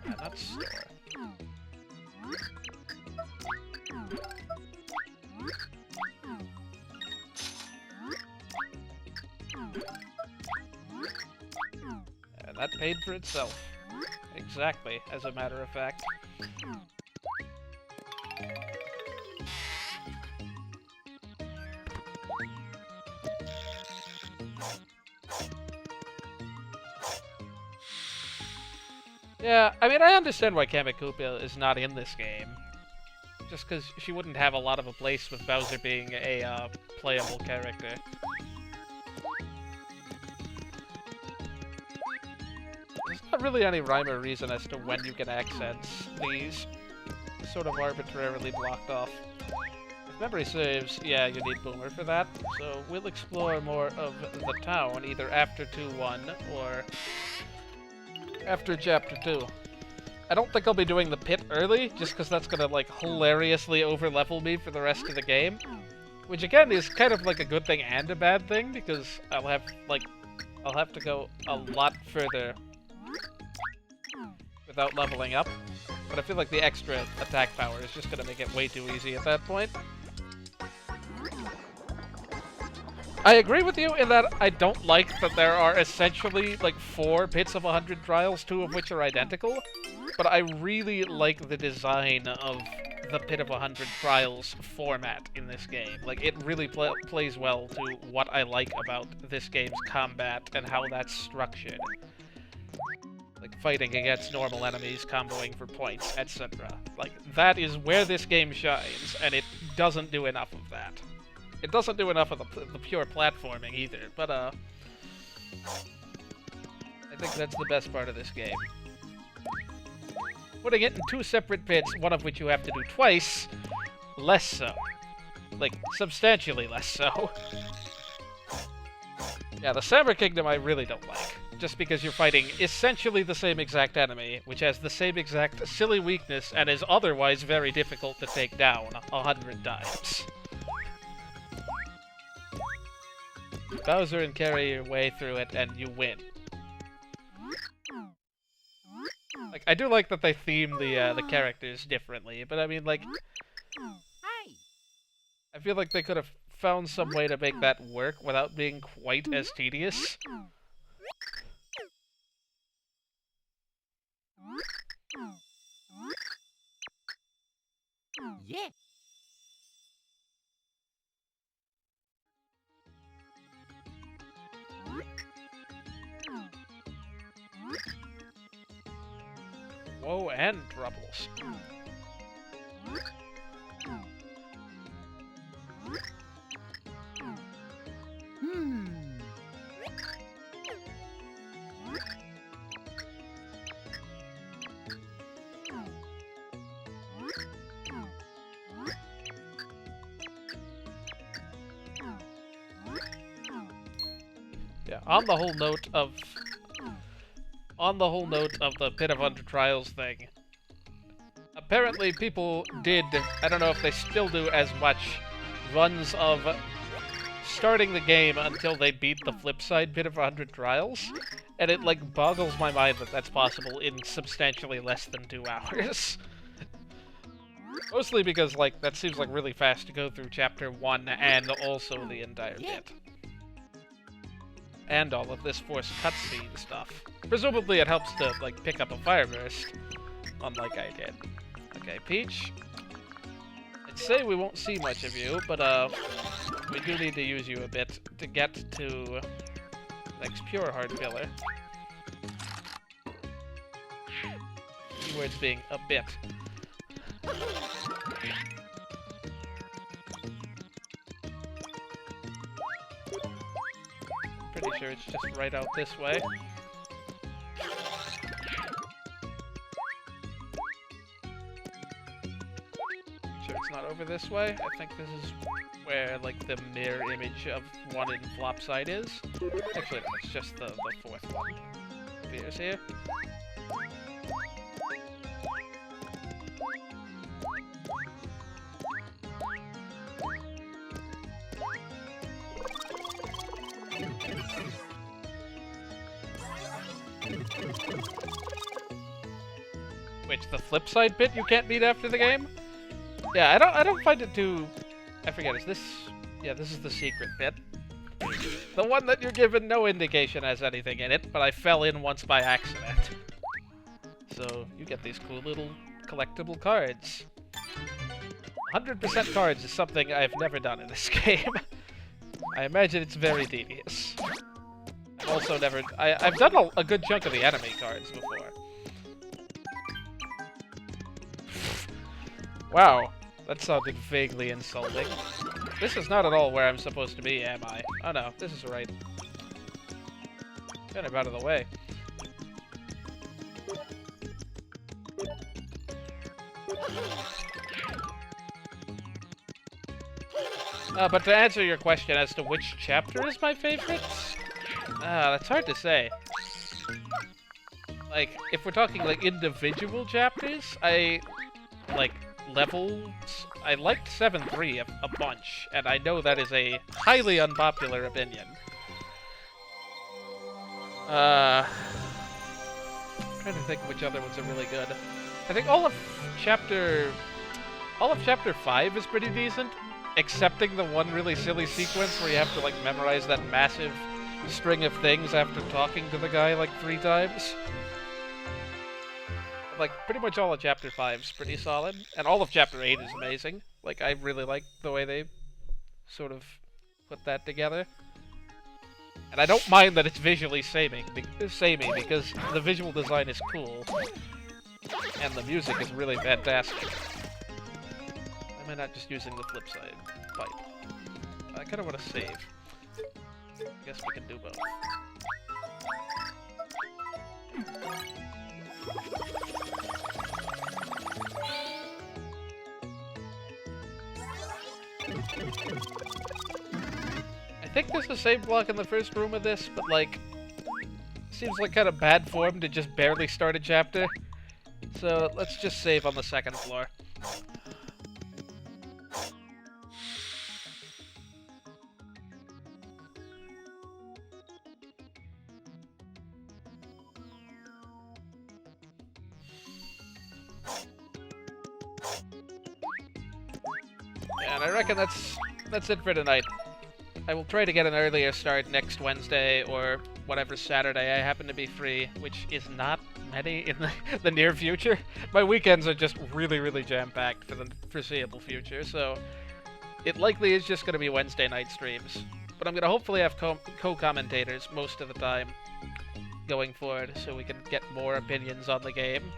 Not store. And that paid for itself. Exactly, as a matter of fact. Yeah, I mean, I understand why Kamikupa is not in this game. Just because she wouldn't have a lot of a place with Bowser being a playable character. There's not really any rhyme or reason as to when you can access these. Sort of arbitrarily blocked off. If memory serves, yeah, you need Boomer for that. So we'll explore more of the town either after 2-1 or after Chapter 2. I don't think I'll be doing the pit early, just because that's gonna, like, hilariously overlevel me for the rest of the game. Which, again, is kind of, like, a good thing and a bad thing, because I'll have to go a lot further without leveling up. But I feel like the extra attack power is just gonna make it way too easy at that point. I agree with you in that I don't like that there are essentially, like, 4 pits of 100 trials, 2 of which are identical. But I really like the design of the Pit of 100 Trials format in this game. Like, it really plays well to what I like about this game's combat and how that's structured. Like, fighting against normal enemies, comboing for points, etc. Like, that is where this game shines, and it doesn't do enough of that. It doesn't do enough of the pure platforming either, but, I think that's the best part of this game. Putting it in 2 separate pits, one of which you have to do twice, less so. Like, substantially less so. Yeah, the Summer Kingdom I really don't like. Just because you're fighting essentially the same exact enemy, which has the same exact silly weakness, and is otherwise very difficult to take down 100 times. Bowser and carry your way through it, and you win. Like, I do like that they theme the characters differently, but I mean, like, I feel like they could have found some way to make that work without being quite as tedious. Yeah. Whoa, and troubles. Yeah, on the whole note of the Pit of 100 Trials thing, apparently people did, I don't know if they still do as much, runs of starting the game until they beat the flip side Pit of 100 Trials, and it, like, boggles my mind that that's possible in substantially less than 2 hours. Mostly because, like, that seems like really fast to go through Chapter 1 and also the entire bit. And all of this forced cutscene stuff. Presumably it helps to, like, pick up a fire burst, unlike I did. Okay, Peach. I'd say we won't see much of you, but, we do need to use you a bit to get to next Pure Heart filler. Keywords being a bit. Pretty sure it's just right out this way. Sure it's not over this way. I think this is where, like, the mirror image of one in Flopside is. Actually, no, it's just the fourth one. Appears here. Which, the flip side bit you can't beat after the game? Yeah, I don't find it too... I forget, is this... Yeah, this is the secret bit. The one that you're given no indication has anything in it, but I fell in once by accident. So, you get these cool little collectible cards. 100% cards is something I've never done in this game. I imagine it's very tedious. I've also never... I've done a good chunk of the enemy cards before. Wow, that sounded vaguely insulting. This is not at all where I'm supposed to be, am I? Oh no, this is right. Kind of out of the way. But to answer your question as to which chapter is my favorite, that's hard to say. Like, if we're talking, like, individual chapters, like, levels, I liked 7-3 a bunch, and I know that is a highly unpopular opinion. I'm trying to think which other ones are really good. I think all of chapter 5 is pretty decent, excepting the one really silly sequence where you have to, like, memorize that massive string of things after talking to the guy, like, 3 times. Like, pretty much all of Chapter 5 is pretty solid, and all of Chapter 8 is amazing. Like, I really like the way they sort of put that together. And I don't mind that it's visually samey, because the visual design is cool, and the music is really fantastic. Am I not just using the flip side pipe? I kind of want to save. I guess we can do both. I think there's the same block in the first room of this, but like, seems like kind of bad form to just barely start a chapter. So let's just save on the second floor. And I reckon that's it for tonight. I will try to get an earlier start next Wednesday or whatever Saturday I happen to be free, which is not many in the near future. My weekends are just really, really jam-packed for the foreseeable future, so it likely is just going to be Wednesday night streams. But I'm going to hopefully have co-commentators most of the time going forward, so we can get more opinions on the game.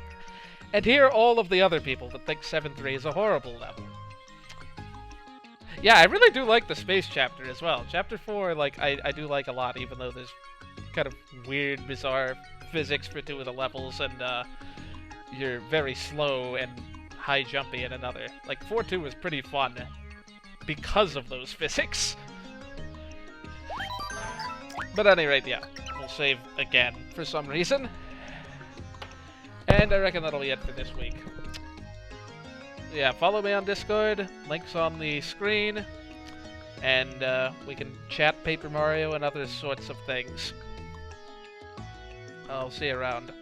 And hear all of the other people that think 7-3 is a horrible level. Yeah, I really do like the space chapter as well. Chapter 4, like, I do like a lot, even though there's kind of weird, bizarre physics for 2 of the levels, and you're very slow and high jumpy in another. Like, 4-2 is pretty fun because of those physics. But at any rate, yeah, we'll save again for some reason. And I reckon that'll be it for this week. Yeah, follow me on Discord, links on the screen, and we can chat Paper Mario and other sorts of things. I'll see you around.